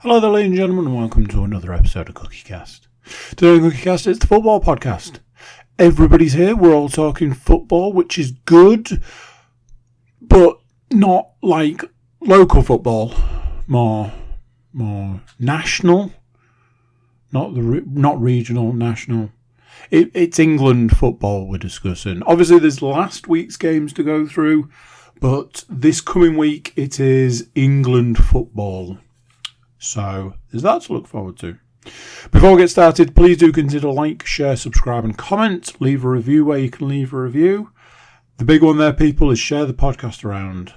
Hello there, ladies and gentlemen, and welcome to another episode of CookieCast. Today on CookieCast, it's the football podcast. Everybody's here, we're all talking football, which is good, but not like local football, more national, not regional, national. It's England football we're discussing. Obviously, there's last week's games to go through, but this coming week it is England football. So there's that to look forward to. Before we get started, please do consider like, share, subscribe and comment. Leave a review where you can leave a review. The big one there, people, is share the podcast around.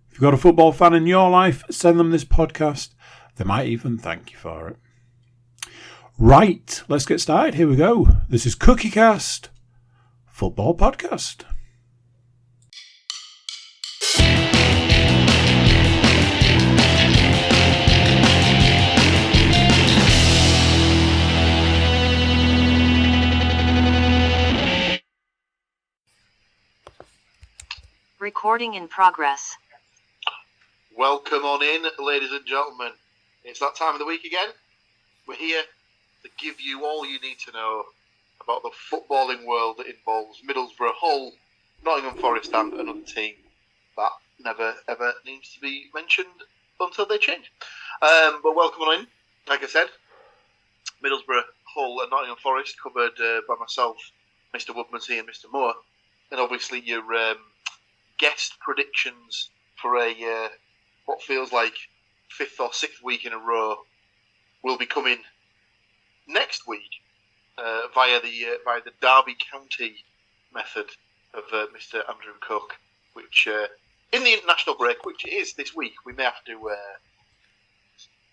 If you've got a football fan in your life, send them this podcast. They might even thank you for it. Right, let's get started. Here we go. This is CookieCast, football podcast. Recording in progress. Welcome on in, ladies and gentlemen. It's that time of the week again. We're here to give you all you need to know about the footballing world that involves Middlesbrough, Hull, Nottingham Forest and another team that never ever needs to be mentioned until they change. But welcome on in. Like I said, Middlesbrough, Hull and Nottingham Forest covered by myself, Mr. Woodmansey and Mr. Moore. And obviously your guest predictions for a what feels like 5th or 6th week in a row will be coming next week via the Derby County method of Mr. Andrew Cook, which in the international break, which is this week, we may have to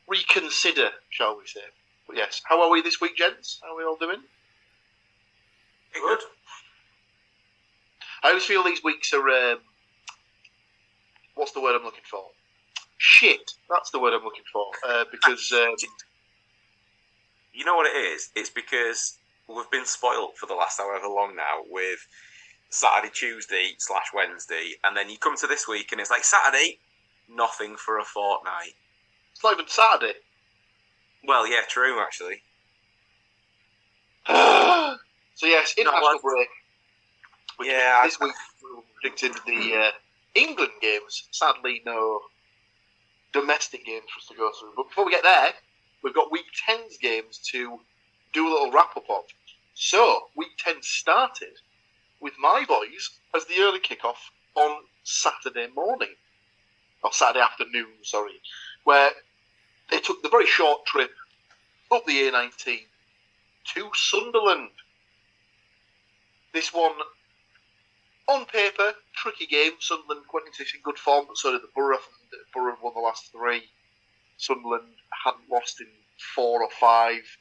reconsider, shall we say. But yes, how are we this week, gents? How are we all doing? Good. I always feel these weeks are what's the word I'm looking for? Shit. That's the word I'm looking for. Because you know what it is? It's because we've been spoilt for the last however long now with Saturday, Tuesday / Wednesday, and then you come to this week and it's like Saturday, nothing for a fortnight. It's not even Saturday. Well, yeah, true, actually. So yes, international break. Yeah. This week we predicted the England games. Sadly, no domestic games for us to go through. But before we get there, we've got Week 10's games to do a little wrap-up of. So, Week 10 started with my boys as the early kick-off on Saturday morning. Or Saturday afternoon, sorry. Where they took the very short trip up the A19 to Sunderland. This one, on paper, tricky game. Sunderland went into this in good form, but so did the Borough. Borough won the last 3. Sunderland hadn't lost in 4 or 5.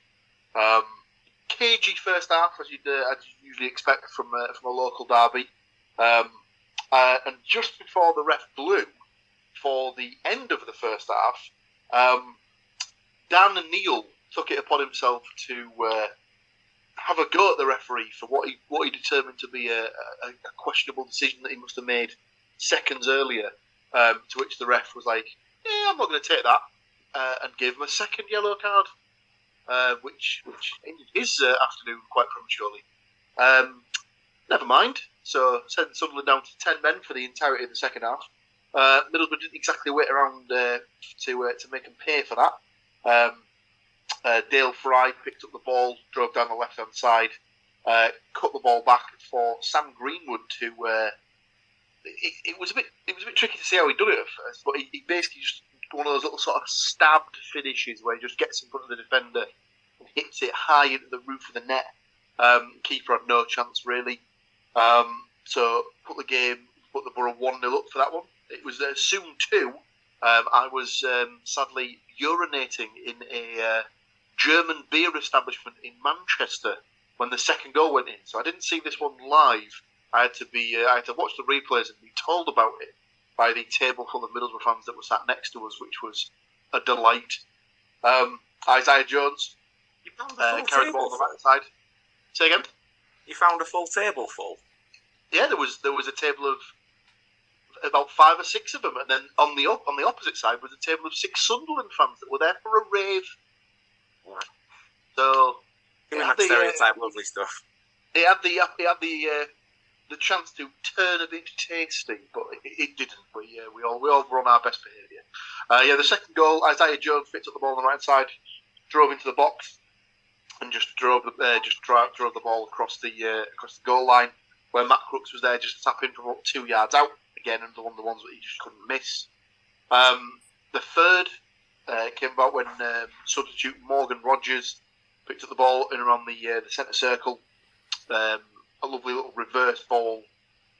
Cagey first half, as you'd usually expect from a local derby. And just before the ref blew for the end of the first half, Dan Neal took it upon himself to have a go at the referee for what he determined to be a questionable decision that he must have made seconds earlier. To which the ref was like, "Yeah, I'm not going to take that," and gave him a second yellow card, which ended his afternoon quite prematurely. Never mind. So sent Sunderland down to 10 men for the entirety of the second half. Middlesbrough didn't exactly wait around to make them pay for that. Dale Fry picked up the ball, drove down the left-hand side, cut the ball back for Sam Greenwood to. It was a bit tricky to see how he done it at first, but he basically just one of those little sort of stabbed finishes where he just gets in front of the defender and hits it high into the roof of the net. Keeper had no chance really. So put the Borough 1-0 up for that one. It was soon 2. I was sadly urinating in a German beer establishment in Manchester when the second goal went in. So I didn't see this one live. I had to watch the replays and be told about it by the table full of Middlesbrough fans that were sat next to us, which was a delight. Isaiah Jones carried the ball on the right side. Say again? You found a full table full? Yeah, there was a table of about 5 or 6 of them, and then on the opposite side was a table of 6 Sunderland fans that were there for a rave. So that stereotype, lovely stuff. It had the chance to turn a bit tasty, but it didn't. We all were on our best behaviour. The second goal, Isaiah Jones picked up the ball on the right side, drove into the box, and just drove the ball across the goal line, where Matt Crooks was there just to tap in from about 2 yards out. Again, another one of the ones that he just couldn't miss. The third came about when substitute Morgan Rogers picked up the ball in around the centre circle. A lovely little reverse ball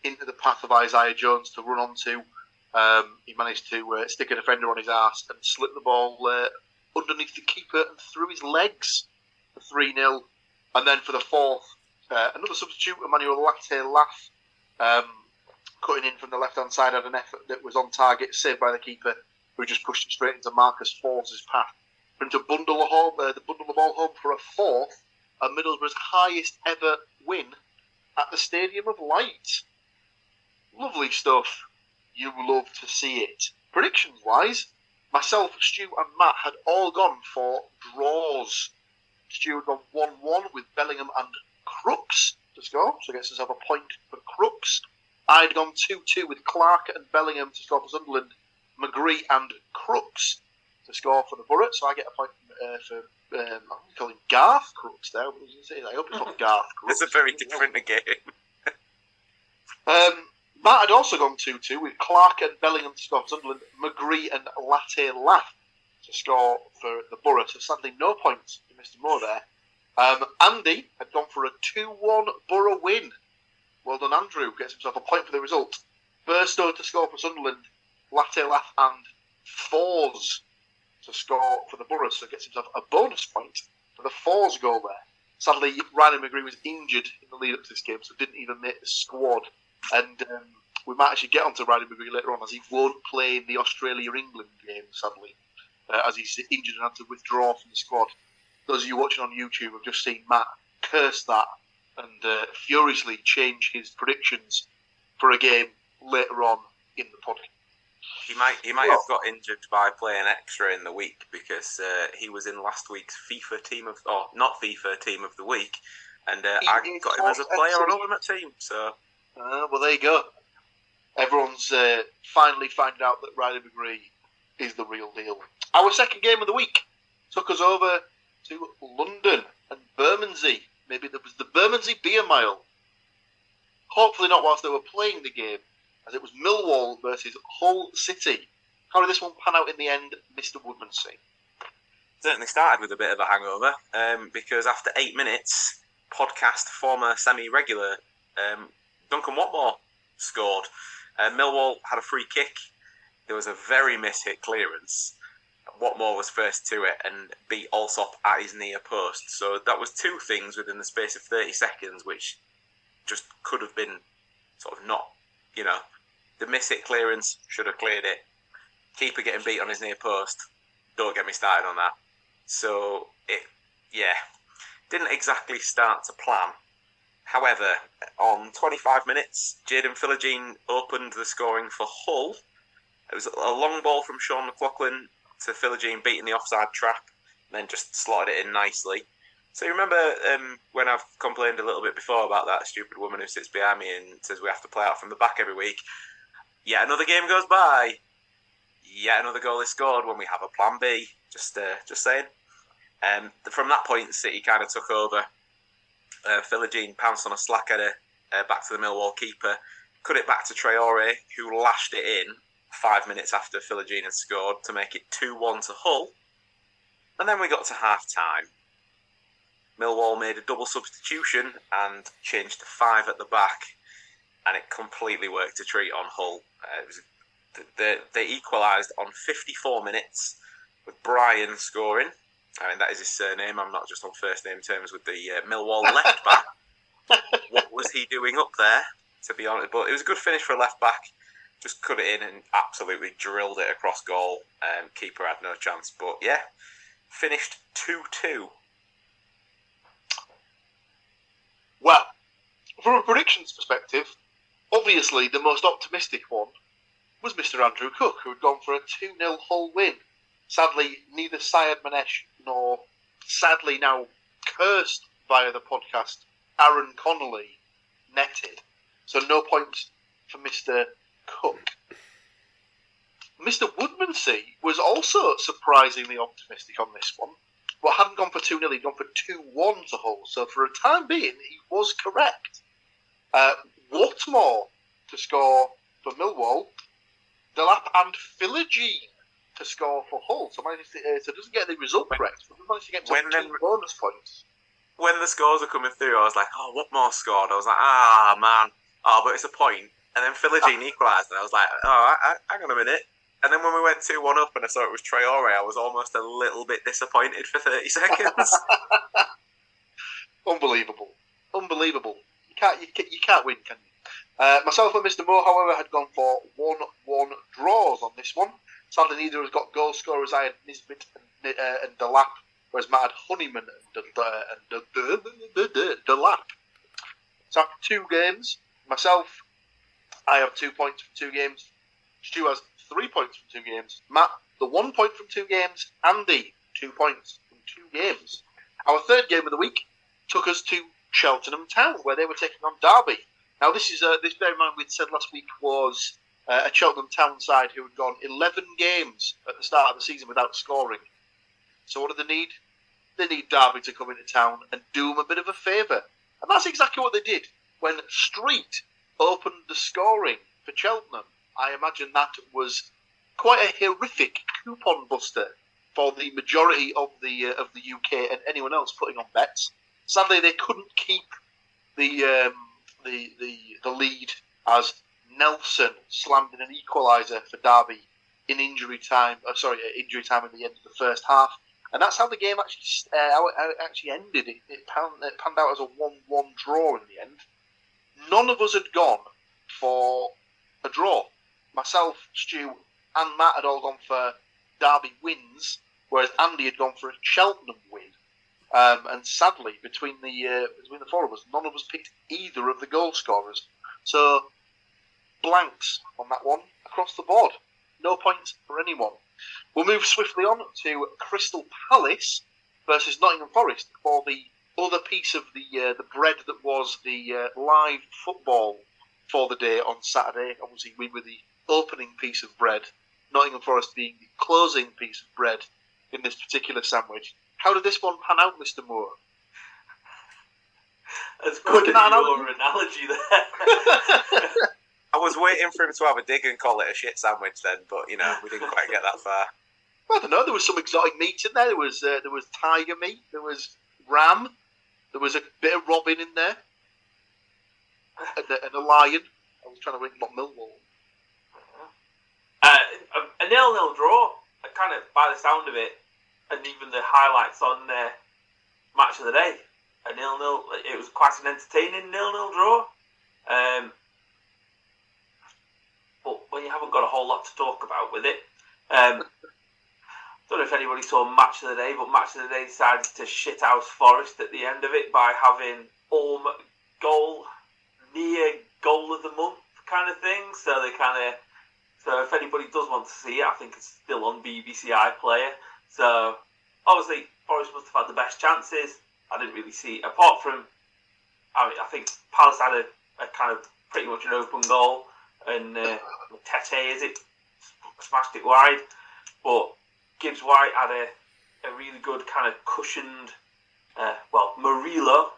into the path of Isaiah Jones to run onto. He managed to stick a defender on his arse and slip the ball underneath the keeper and through his legs for 3-0. And then for the fourth, another substitute, Emmanuel Latte-Laff, cutting in from the left-hand side, had an effort that was on target, saved by the keeper, who just pushed it straight into Marcus Forbes' path. For him to bundle the ball home for a fourth, and Middlesbrough's highest ever win at the Stadium of Light. Lovely stuff. You love to see it. Predictions-wise, myself, Stu and Matt had all gone for draws. Stu had gone 1-1 with Bellingham and Crooks to score, so gets himself a point for Crooks. I'd gone 2-2 with Clark and Bellingham to score for Sunderland, McGree and Crooks to score for the Borough, so I get a point for I'm calling Garth Crooks there. What was I say? I hope it's not Garth Crooks. It's a very different game. Matt had also gone 2-2 with Clark and Bellingham to score for Sunderland, McGree and Latte-Laff to score for the Borough. So sadly, no points for Mr. Moore there. Andy had gone for a 2-1 Borough win. Well done, Andrew. Gets himself a point for the result. Burstow to score for Sunderland, Latte-Laff and Fours to score for the Borough, so gets himself a bonus point for the Fours goal there. Sadly, Ryan McGree was injured in the lead-up to this game, so didn't even make the squad. And we might actually get onto Ryan McGree later on, as he won't play in the Australia-England game, sadly, as he's injured and had to withdraw from the squad. Those of you watching on YouTube have just seen Matt curse that and furiously change his predictions for a game later on in the podcast. He might have got injured by playing extra in the week, because he was in last week's FIFA team of the week, and I got him as a player on Ultimate Team. So, well, there you go. Everyone's finally finding out that Riley McGree is the real deal. Our second game of the week took us over to London and Bermondsey. Maybe there was the Bermondsey Beer Mile. Hopefully not whilst they were playing the game, as it was Millwall versus Hull City. How did this one pan out in the end, Mr. Woodmansey? Certainly started with a bit of a hangover, because after 8 minutes, podcast former semi-regular Duncan Watmore scored. Millwall had a free kick. There was a very mis-hit clearance. Watmore was first to it and beat Alsop at his near post. So that was two things within the space of 30 seconds, which just could have been sort of not, the miss-hit clearance should have cleared it. Keeper getting beat on his near post, don't get me started on that. So, didn't exactly start to plan. However, on 25 minutes, Jayden Philogene opened the scoring for Hull. It was a long ball from Sean McLaughlin to Philogene beating the offside trap, and then just slotted it in nicely. So you remember when I've complained a little bit before about that stupid woman who sits behind me and says we have to play out from the back every week? Yet another game goes by. Yet another goal is scored when we have a plan B. Just saying. From that point, City kind of took over. Philogene pounced on a slack header back to the Millwall keeper, cut it back to Traore, who lashed it in 5 minutes after Philogene had scored to make it 2-1 to Hull. And then we got to half-time. Millwall made a double substitution and changed to 5 at the back, and it completely worked a treat on Hull. They equalised on 54 minutes with Brian scoring. I mean, that is his surname. I'm not just on first name terms with the Millwall left back. What was he doing up there, to be honest? But it was a good finish for a left back. Just cut it in and absolutely drilled it across goal. Keeper had no chance. But yeah, finished 2-2. Well, from a predictions perspective, obviously the most optimistic one was Mr. Andrew Cook, who had gone for a 2-0 Hull win. Sadly, neither Syed Manesh nor, sadly now cursed via the podcast, Aaron Connolly netted. So no points for Mr. Cook. Mr. Woodmansey was also surprisingly optimistic on this one, but hadn't gone for 2-0, he'd gone for 2-1 to Hull. So for a time being, he was correct. Whatmore to score for Millwall, Delap and Philogene to score for Hull. So doesn't get the result correct, but managed to get two bonus points. When the scores were coming through, I was like, oh, Whatmore scored. I was like, man. Oh, but it's a point. And then Philogene equalised, and I was like, oh, hang on a minute. And then when we went 2-1 up and I saw it was Traore, I was almost a little bit disappointed for 30 seconds. Unbelievable. You can't win, can you? Myself and Mr. Moore, however, had gone for 1-1 draws on this one. Sadly, neither has got goal scorers. I had Nisbet and Delap, whereas Matt had Honeyman and Delap. So after 2 games, myself, I have 2 points from 2 games. Stu has 3 points from 2 games. Matt, the 1 point from 2 games. Andy, 2 points from 2 games. Our third game of the week took us to Cheltenham Town, where they were taking on Derby. Now, this bear in mind, we'd said last week was a Cheltenham Town side who had gone 11 games at the start of the season without scoring. So what do they need? They need Derby to come into town and do them a bit of a favour. And that's exactly what they did. When Street opened the scoring for Cheltenham, I imagine that was quite a horrific coupon buster for the majority of the UK and anyone else putting on bets. Sadly, they couldn't keep the lead as Nelson slammed in an equaliser for Derby in injury time. Injury time in the end of the first half, and that's how the game actually ended. It panned out as a 1-1 draw in the end. None of us had gone for a draw. Myself, Stu, and Matt had all gone for Derby wins, whereas Andy had gone for a Cheltenham win. And sadly, between the 4 of us, none of us picked either of the goal scorers. So, blanks on that one across the board. No points for anyone. We'll move swiftly on to Crystal Palace versus Nottingham Forest for the other piece of the bread that was the live football for the day on Saturday. Obviously, we were the opening piece of bread, Nottingham Forest being the closing piece of bread in this particular sandwich. How did this one pan out, Mr. Moore? As good as your analogy there. I was waiting for him to have a dig and call it a shit sandwich then, but, we didn't quite get that far. I don't know, there was some exotic meat in there. There was tiger meat, there was ram, there was a bit of robin in there, and a lion. I was trying to ring Millwall. A 0-0 draw, kind of by the sound of it, and even the highlights on Match of the Day. A 0-0, it was quite an entertaining 0-0 draw. But when you haven't got a whole lot to talk about with it, don't know if anybody saw Match of the Day, but Match of the Day decided to shithouse Forest at the end of it by having near goal of the month kind of thing. So if anybody does want to see it, I think it's still on BBC iPlayer. So obviously Forest must have had the best chances. I didn't really see, apart from, I think Palace had a kind of pretty much an open goal, and Tete smashed it wide, but Gibbs White had a really good kind of cushioned, Murillo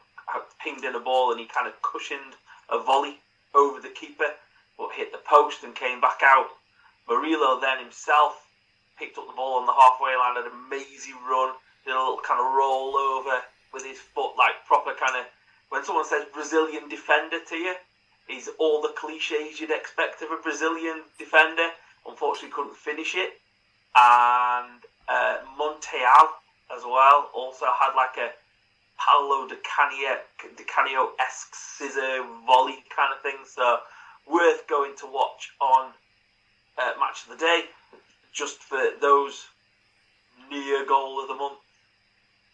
pinged in a ball and he kind of cushioned a volley over the keeper, but hit the post and came back out. Murillo then himself picked up the ball on the halfway line, had an amazing run, did a little kind of roll over with his foot, like proper kind of, when someone says Brazilian defender to you, he's all the cliches you'd expect of a Brazilian defender. Unfortunately couldn't finish it. And Monteal as well also had like a Paolo Di Canio-esque scissor volley kind of thing. So worth going to watch on Match of the Day, just for those near goal of the month.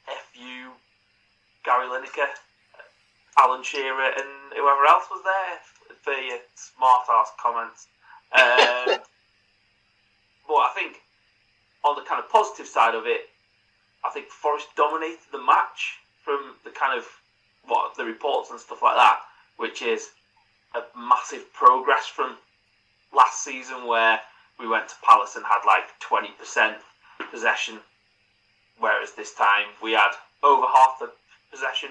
FU, Gary Lineker, Alan Shearer, and whoever else was there for your smart ass comments. But I think on the kind of positive side of it, I think Forest dominated the match from the kind of the reports and stuff like that, which is a massive progress from last season where we went to Palace and had like 20% possession, whereas this time we had over half the possession.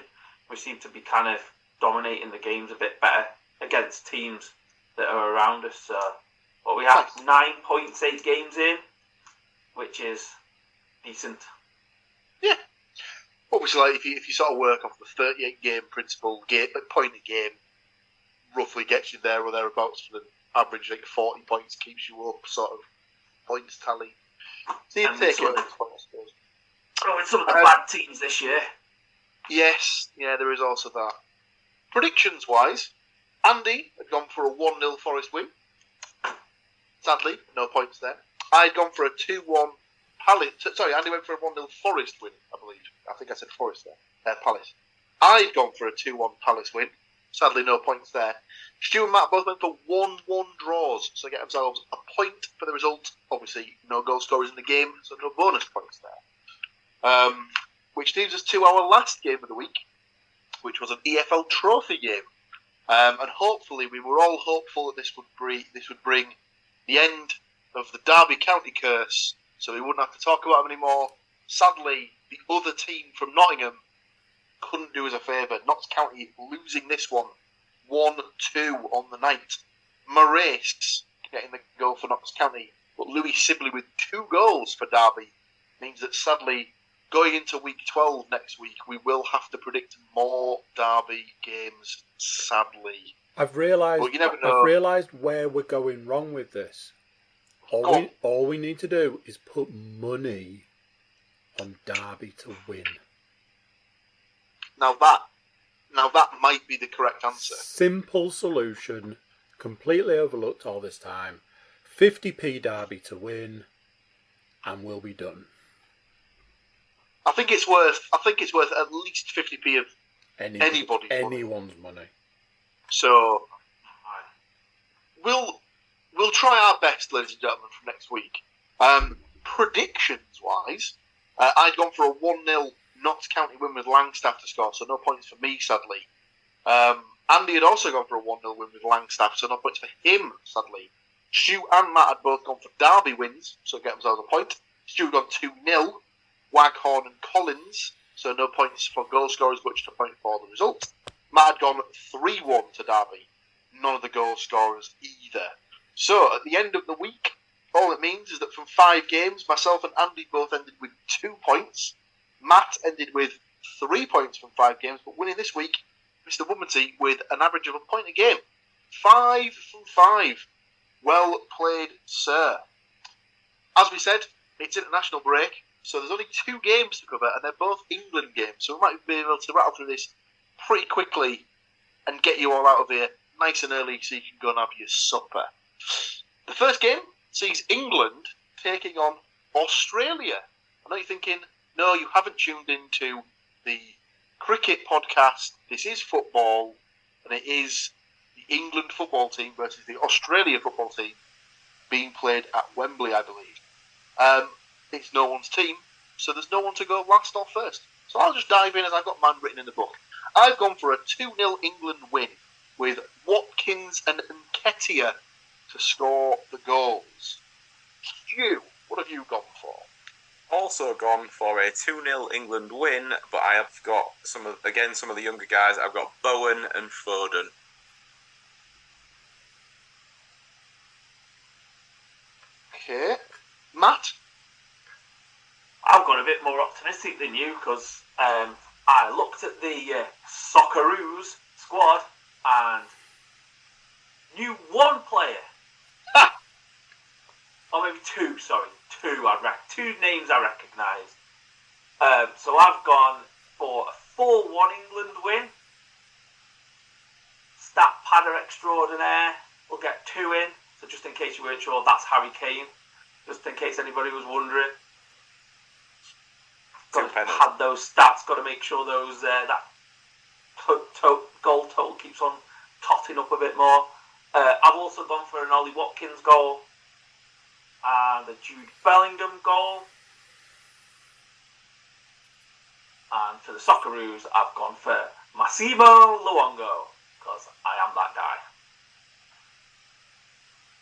We seem to be kind of dominating the games a bit better against teams that are around us. So, but we have 9 points, 8 games in, which is decent. Yeah. Obviously, like if you sort of work off the 38 game principle, point a game roughly gets you there or thereabouts for the average, like 40 points keeps you up, sort of points tally. So you take it. With some of the bad teams this year. Yes, yeah, there is also that. Predictions wise, Andy had gone for a 1-0 Forest win. Sadly, no points there. I'd gone for a 2-1 Palace. Sorry, Andy went for a 1-0 Forest win, I believe. I think I said Forest there. Palace. I'd gone for a 2-1 Palace win. Sadly, no points there. Stuart and Matt both went for 1-1 draws, so they get themselves a point for the result. Obviously, no goal scorers in the game, so no bonus points there. Which leaves us to our last game of the week, which was an EFL Trophy game. And hopefully, we were all hopeful that this would bring the end of the Derby County curse, so we wouldn't have to talk about them anymore. Sadly, the other team from Nottingham couldn't do us a favour. Notts County losing this one 1-2 on the night. Moraes getting the goal for Notts County, but Louis Sibley with 2 goals for Derby means that sadly, going into week 12 next week, we will have to predict more Derby games, sadly. I've realised where we're going wrong with this. All we need to do is put money on Derby to win. Now that might be the correct answer. Simple solution, completely overlooked all this time. 50p Derby to win, and we'll be done. I think it's worth at least 50p of anyone's money. So we'll try our best, ladies and gentlemen, for next week. Predictions wise, I'd gone for a 1-0 Notts County win with Langstaff to score, so no points for me, sadly. Andy had also gone for a 1-0 win with Langstaff, so no points for him, sadly. Stu and Matt had both gone for Derby wins, so get themselves a point. Stu had gone 2-0. Waghorn and Collins, so no points for goal scorers, but just a point for the result. Matt had gone 3-1 to Derby, none of the goal scorers either. So at the end of the week, all it means is that from 5 games, myself and Andy both ended with 2 points. Matt ended with 3 points from 5 games, but winning this week, Mr. Woodmansey with an average of a point a game. 5 from 5. Well played, sir. As we said, it's international break. So there's only 2 games to cover, and they're both England games. So we might be able to rattle through this pretty quickly and get you all out of here nice and early so you can go and have your supper. The first game sees England taking on Australia. I know you're thinking, no, you haven't tuned into the cricket podcast. This is football, and it is the England football team versus the Australia football team being played at Wembley, I believe. It's no one's team, so there's no one to go last or first. So I'll just dive in as I've got mine written in the book. I've gone for a 2-0 England win with Watkins and Nketiah to score the goals. Stu, what have you gone for? Also gone for a 2-0 England win, but I have got some of the younger guys. I've got Bowen and Foden. Okay. Matt? I've gone a bit more optimistic than you because I looked at the Socceroos squad and knew 1 player. Or maybe 2, sorry. 2 names I recognised. So I've gone for a 4-1 England win. Stat padder extraordinaire. We'll get 2 in. So just in case you weren't sure, that's Harry Kane. Just in case anybody was wondering. Got to pad those stats. Got to make sure those that goal total keeps on totting up a bit more. I've also gone for an Ollie Watkins goal. and a Jude Bellingham goal. And for the Socceroos, I've gone for Massimo Luongo, because I am that guy.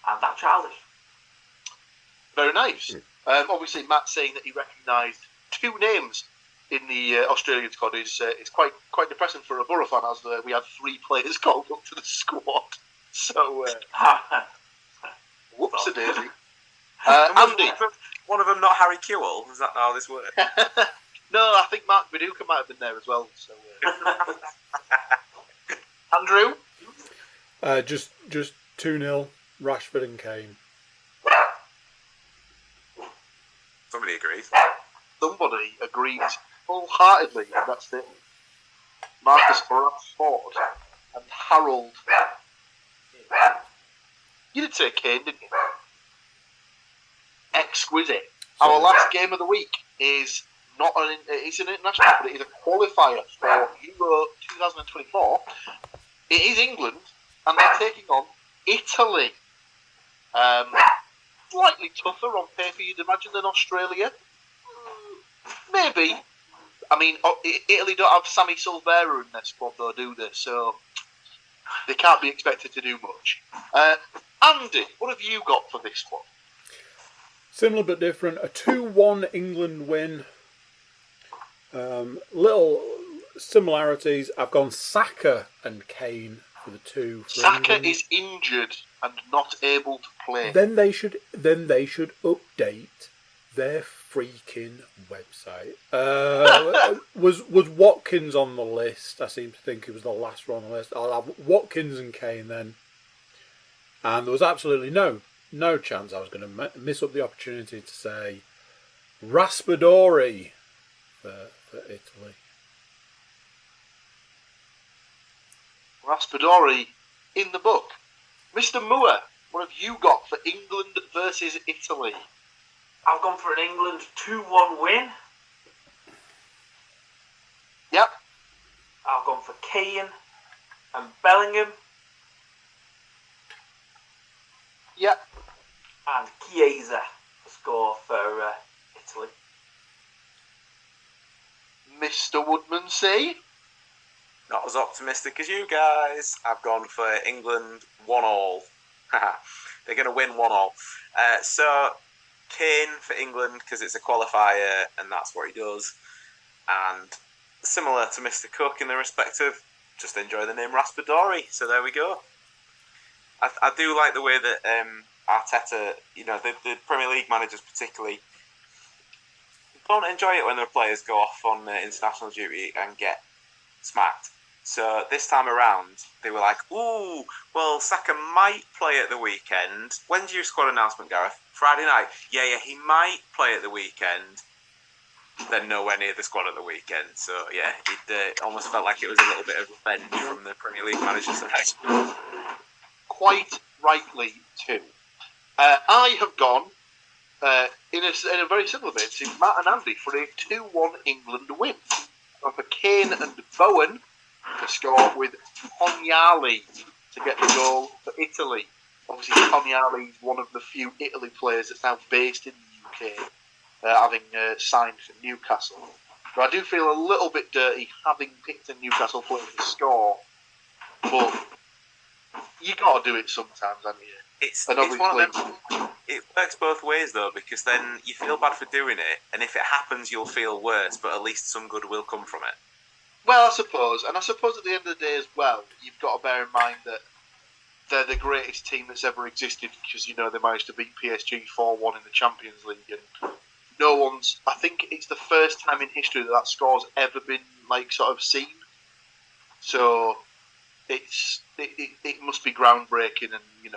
And that childish. Very nice. Obviously, Matt saying that he recognised 2 names in the Australian squad is quite depressing for a Borough fan, as we had 3 players called up to the squad. So, whoops-a-daisy. Andy. One of them not Harry Kewell? Is that how this works? No, I think Mark Viduka might have been there as well. So, Andrew? Just 2-0, Rashford and Kane. Somebody agrees. Somebody agrees wholeheartedly with that statement. Marcus Rashford and Harold. You did say Kane, didn't you? Exquisite. Our last game of the week is it's an international, but it is a qualifier for Euro 2024. It is England, and they're taking on Italy. Slightly tougher on paper, you'd imagine, than Australia. Maybe. I mean, Italy don't have Sammy Silvera in their squad, though, do they? So they can't be expected to do much. Andy, what have you got for this one? Similar but different. A 2-1 England win. Little similarities. I've gone Saka and Kane for the 2. For Saka England. is injured and not able to play. Then they should update their freaking website. Was Watkins on the list? I seem to think it was the last one on the list. I'll have Watkins and Kane then. And there was absolutely no chance I was going to miss up the opportunity to say Raspadori for Italy. Raspadori in the book. Mr. Moore, what have you got for England versus Italy? I've gone for an England 2-1 win. Yep. I've gone for Kane and Bellingham. Yep. And Chiesa to score for Italy. Mr. Woodmansey? Not as optimistic as you guys. I've gone for England 1-1. They're going to win 1-1. So, Kane for England, because it's a qualifier and that's what he does. And similar to Mr. Cook in the respect of just enjoy the name Raspadori. So there we go. I do like the way that Arteta, the Premier League managers particularly, don't enjoy it when their players go off on international duty and get smacked. So this time around, they were like, ooh, well, Saka might play at the weekend. When's your squad announcement, Gareth? Friday night? Yeah, he might play at the weekend. Then nowhere near the squad at the weekend. So, yeah, it almost felt like it was a little bit of revenge from the Premier League managers. Quite rightly, too. I have gone, in a very similar vein, to Matt and Andy for a 2-1 England win. And for Kane and Bowen to score with Tonyali to get the goal for Italy. Obviously, Tonyali is one of the few Italy players that's now based in the UK, having signed for Newcastle. So I do feel a little bit dirty having picked a Newcastle player to score, but you got to do it sometimes, haven't you? It's one of them. It works both ways though, because then you feel bad for doing it, and if it happens, you'll feel worse. But at least some good will come from it. Well, I suppose at the end of the day as well, you've got to bear in mind that they're the greatest team that's ever existed because they managed to beat PSG 4-1 in the Champions League, and no one's. I think it's the first time in history that score's ever been sort of seen. So it must be groundbreaking, and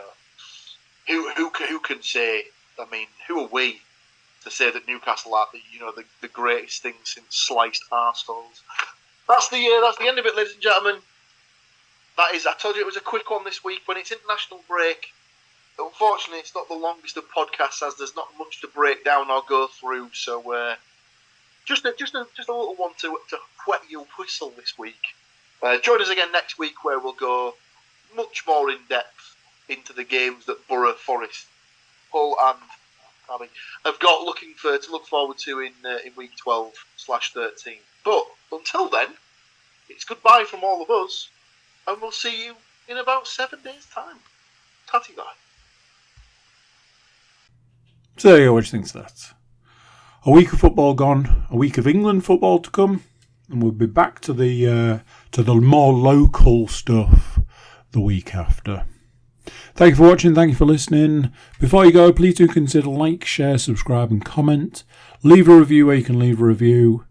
who can say? I mean, who are we to say that Newcastle are the greatest thing since sliced arseholes? That's the end of it, ladies and gentlemen. That is, I told you it was a quick one this week. When it's international break, unfortunately, it's not the longest of podcasts, as there's not much to break down or go through. So, just a little one to whet your whistle this week. Join us again next week, where we'll go much more in depth into the games that Borough, Forest, Hull, and Derby, have got to look forward to in week 12/13. But until then, it's goodbye from all of us, and we'll see you in about 7 days' time. Tatty bye. So there you go, what do you think of that? A week of football gone, a week of England football to come, and we'll be back to the more local stuff the week after. Thank you for watching, thank you for listening. Before you go, please do consider like, share, subscribe and comment. Leave a review where you can leave a review.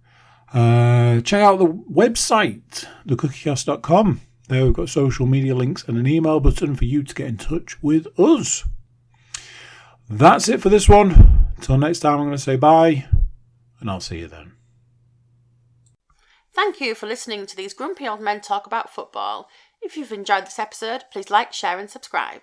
Check out the website, thecookiecast.com. There we've got social media links and an email button for you to get in touch with us. That's it for this one. Until next time, I'm going to say bye, and I'll see you then. Thank you for listening to these grumpy old men talk about football. If you've enjoyed this episode, please like, share and subscribe.